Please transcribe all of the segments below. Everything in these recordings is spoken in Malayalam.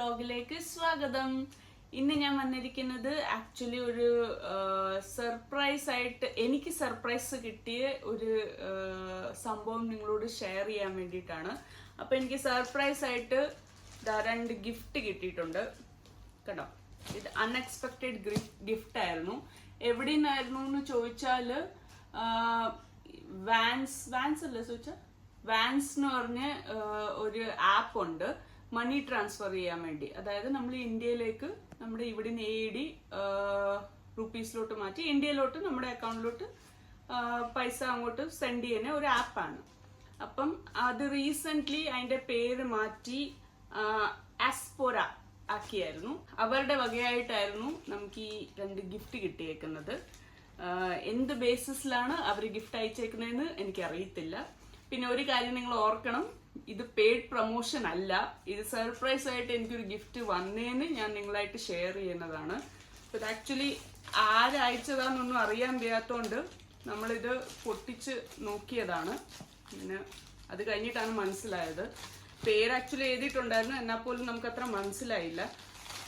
വ്ളോഗിലേക്ക് സ്വാഗതം. ഇന്ന് ഞാൻ വന്നിരിക്കുന്നത് ആക്ച്വലി ഒരു സർപ്രൈസ് ആയിട്ട് എനിക്ക് സർപ്രൈസ് കിട്ടിയ ഒരു സംഭവം നിങ്ങളോട് ഷെയർ ചെയ്യാൻ വേണ്ടിയിട്ടാണ്. അപ്പോൾ എനിക്ക് സർപ്രൈസ് ആയിട്ട് രണ്ട് ഗിഫ്റ്റ് കിട്ടിയിട്ടുണ്ട് കേട്ടോ. ഇത് അൺഎക്സ്പെക്റ്റഡ് ഗിഫ്റ്റ് ആയിരുന്നു. എവിടെ നിന്നായിരുന്നു എന്ന് ചോദിച്ചാൽ വാൻസ് അല്ലേ ചോദിച്ചാൽ വാൻസ് എന്ന് പറഞ്ഞ ഒരു ആപ്പ് ഉണ്ട് മണി ട്രാൻസ്ഫർ ചെയ്യാൻ വേണ്ടി. അതായത് നമ്മൾ ഇന്ത്യയിലേക്ക് നമ്മുടെ ഇവിടെ നിന്ന് AED റുപ്പീസിലോട്ട് മാറ്റി ഇന്ത്യയിലോട്ട് നമ്മുടെ അക്കൗണ്ടിലോട്ട് പൈസ അങ്ങോട്ട് സെൻഡ് ചെയ്യുന്ന ഒരു ആപ്പാണ്. അപ്പം അത് റീസെന്റ് അതിന്റെ പേര് മാറ്റി ആസ്പോര ആക്കിയായിരുന്നു. അവരുടെ വകയായിട്ടായിരുന്നു നമുക്ക് ഈ രണ്ട് ഗിഫ്റ്റ് കിട്ടിയേക്കുന്നത്. എന്ത് ബേസിസിലാണ് അവർ ഗിഫ്റ്റ് അയച്ചേക്കുന്നതെന്ന് എനിക്കറിയത്തില്ല. പിന്നെ ഒരു കാര്യം നിങ്ങൾ ഓർക്കണം, ഇത് പെയ്ഡ് പ്രൊമോഷൻ അല്ല. ഇത് സർപ്രൈസ് ആയിട്ട് എനിക്കൊരു ഗിഫ്റ്റ് വന്നേന്ന് ഞാൻ നിങ്ങളായിട്ട് ഷെയർ ചെയ്യുന്നതാണ്. ഇത് ആക്ച്വലി ആരയച്ചതാന്നൊന്നും അറിയാൻ വയ്യാത്തോണ്ട് നമ്മളിത് പൊട്ടിച്ച് നോക്കിയതാണ്. പിന്നെ അത് കഴിഞ്ഞിട്ടാണ് മനസ്സിലായത്. പേര് ആക്ച്വലി എഴുതിയിട്ടുണ്ടായിരുന്നു, എന്നാൽ പോലും നമുക്ക് അത്ര മനസ്സിലായില്ല.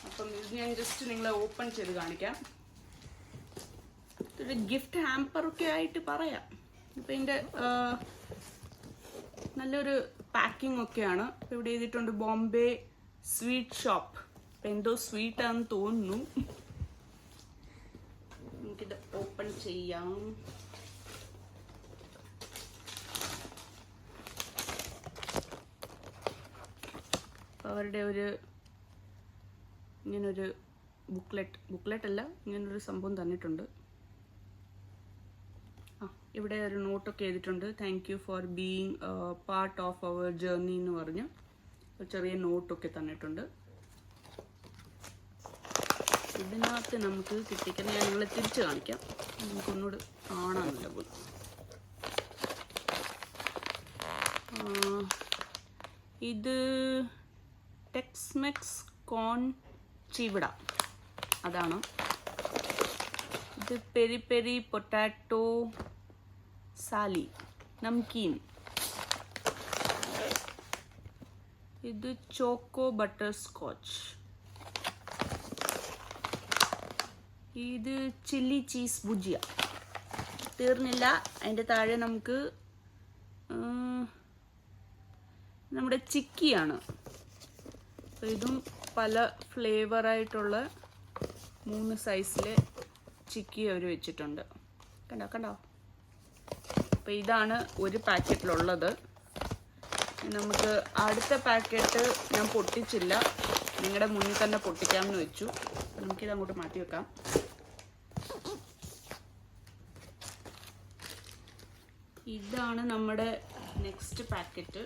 അപ്പം ഇത് ഞാൻ ജസ്റ്റ് നിങ്ങളെ ഓപ്പൺ ചെയ്ത് കാണിക്കാം. ഒരു ഗിഫ്റ്റ് ഹാമ്പറൊക്കെ ആയിട്ട് പറയാം. ഇപ്പം ഇതിൻ്റെ നല്ലൊരു പാക്കിംഗ് ഒക്കെയാണ്. ഇവിടെ എഴുതിയിട്ടുണ്ട് ബോംബെ സ്വീറ്റ് ഷോപ്പ്. ഇപ്പം എന്തോ സ്വീറ്റാണെന്ന് തോന്നുന്നു. നമുക്കിത് ഓപ്പൺ ചെയ്യാം. അവരുടെ ഒരു ഇങ്ങനൊരു ബുക്ക്ലെറ്റ് അല്ല, ഇങ്ങനൊരു സംഭവം തന്നിട്ടുണ്ട്. ഇവിടെ ഒരു നോട്ടൊക്കെ എഴുതിയിട്ടുണ്ട്. Thank you for being part of our journey എന്ന് പറഞ്ഞ് ഒരു ചെറിയ നോട്ടൊക്കെ തന്നിട്ടുണ്ട്. ഇതിനകത്ത് നമുക്ക് കിട്ടിക്കുന്ന ഞാൻ നിങ്ങളെ തിരിച്ച് കാണിക്കാം, നമുക്കൊന്നുകൂടെ കാണാനില്ല പോലും. ഇത് ടെക്സ്മെക്സ് കോൺ ചിവിട അതാണ്. ഇത് peri peri potato salli namkeen. ഇത് ചോക്കോ ബട്ടർ സ്കോച്ച്. ഇത് ചില്ലി ചീസ് ഭുജിയ. തീർന്നില്ല, അതിൻ്റെ താഴെ നമുക്ക് നമ്മുടെ ചിക്കിയാണ്. അപ്പോൾ ഇതും പല ഫ്ലേവറായിട്ടുള്ള 3 സൈസിലെ ചിക്കി അവർ വെച്ചിട്ടുണ്ട്. കണ്ടോ. അപ്പോൾ ഇതാണ് ഒരു പാക്കറ്റിലുള്ളത്. നമുക്ക് അടുത്ത പാക്കറ്റ് ഞാൻ പൊട്ടിച്ചില്ല, നിങ്ങളുടെ മുന്നിൽ തന്നെ പൊട്ടിക്കാമെന്ന് വെച്ചു. നമുക്കിത് അങ്ങോട്ട് മാറ്റി വെക്കാം. ഇതാണ് നമ്മുടെ നെക്സ്റ്റ് പാക്കറ്റ്.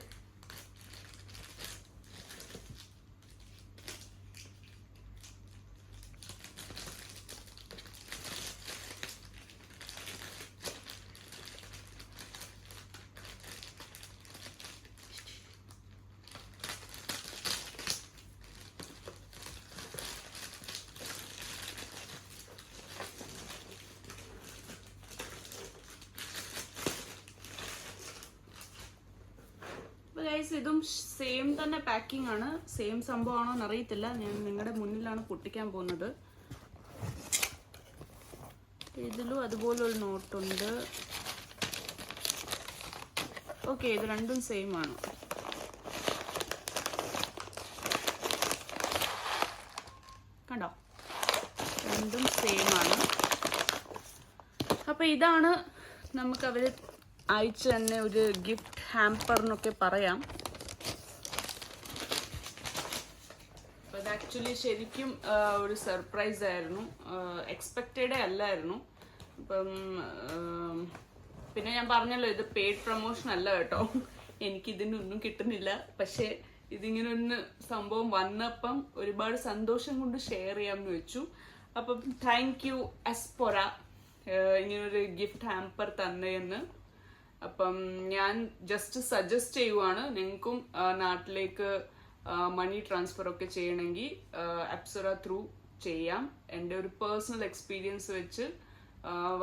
ഇതും സെയിം തന്നെ പാക്കിംഗ് ആണ്. സെയിം സംഭവമാണോ എന്ന് അറിയത്തില്ല. ഞാൻ നിങ്ങളുടെ മുന്നിലാണ് പൊട്ടിക്കാൻ പോകുന്നത്. ഇതിലും അതുപോലെ ഒരു നോട്ടുണ്ട്. ഓക്കെ, ഇത് രണ്ടും സെയിം ആണ്. കണ്ടോ, രണ്ടും സെയിം ആണ്. അപ്പൊ ഇതാണ് നമുക്ക് അവര് അയച്ചു തന്നെ ഒരു ഗിഫ്റ്റ് ഹാമ്പർ എന്നൊക്കെ പറയാം. അത് ആക്ച്വലി ശരിക്കും ഒരു സർപ്രൈസ് ആയിരുന്നു, എക്സ്പെക്റ്റഡേ അല്ലായിരുന്നു. അപ്പം പിന്നെ ഞാൻ പറഞ്ഞല്ലോ, ഇത് പെയ്ഡ് പ്രൊമോഷൻ അല്ല കേട്ടോ. എനിക്കിതിനൊന്നും കിട്ടുന്നില്ല. പക്ഷേ ഇതിങ്ങനെ ഒന്ന് സംഭവം വന്നപ്പം ഒരുപാട് സന്തോഷം കൊണ്ട് ഷെയർ ചെയ്യാമെന്ന് വെച്ചു. അപ്പം താങ്ക് യു ആസ്പോര ഇങ്ങനൊരു ഗിഫ്റ്റ് ഹാമ്പർ തന്നെയെന്ന്. അപ്പം ഞാൻ ജസ്റ്റ് സജസ്റ്റ് ചെയ്യുവാണ്, നിങ്ങൾക്കും നാട്ടിലേക്ക് മണി ട്രാൻസ്ഫർ ഒക്കെ ചെയ്യണമെങ്കിൽ അപ്സര ത്രൂ ചെയ്യാം. എൻ്റെ ഒരു പേഴ്സണൽ എക്സ്പീരിയൻസ് വെച്ച്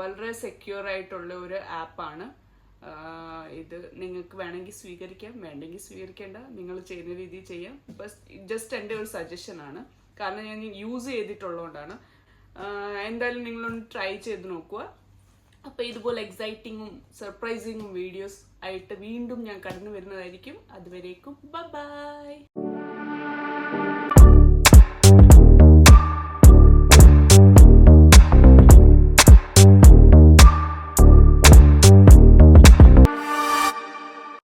വളരെ സെക്യൂർ ആയിട്ടുള്ള ഒരു ആപ്പാണ്. ഇത് നിങ്ങൾക്ക് വേണമെങ്കിൽ സ്വീകരിക്കാം, വേണ്ടെങ്കിൽ സ്വീകരിക്കേണ്ട, നിങ്ങൾ ചെയ്യുന്ന രീതിയിൽ ചെയ്യാം. ജസ്റ്റ് എൻ്റെ ഒരു സജഷനാണ്, കാരണം ഞാൻ യൂസ് ചെയ്തിട്ടുള്ളതുകൊണ്ടാണ്. എന്തായാലും നിങ്ങളൊന്ന് ട്രൈ ചെയ്ത് നോക്കുക. അപ്പോൾ ഇതുപോലെ എക്സൈറ്റിങ്ങും സർപ്രൈസിങ്ങും വീഡിയോസ് ആയിട്ട് വീണ്ടും ഞാൻ കടന്നു വരുന്നതായിരിക്കും. അതുവരേക്കും ബൈ.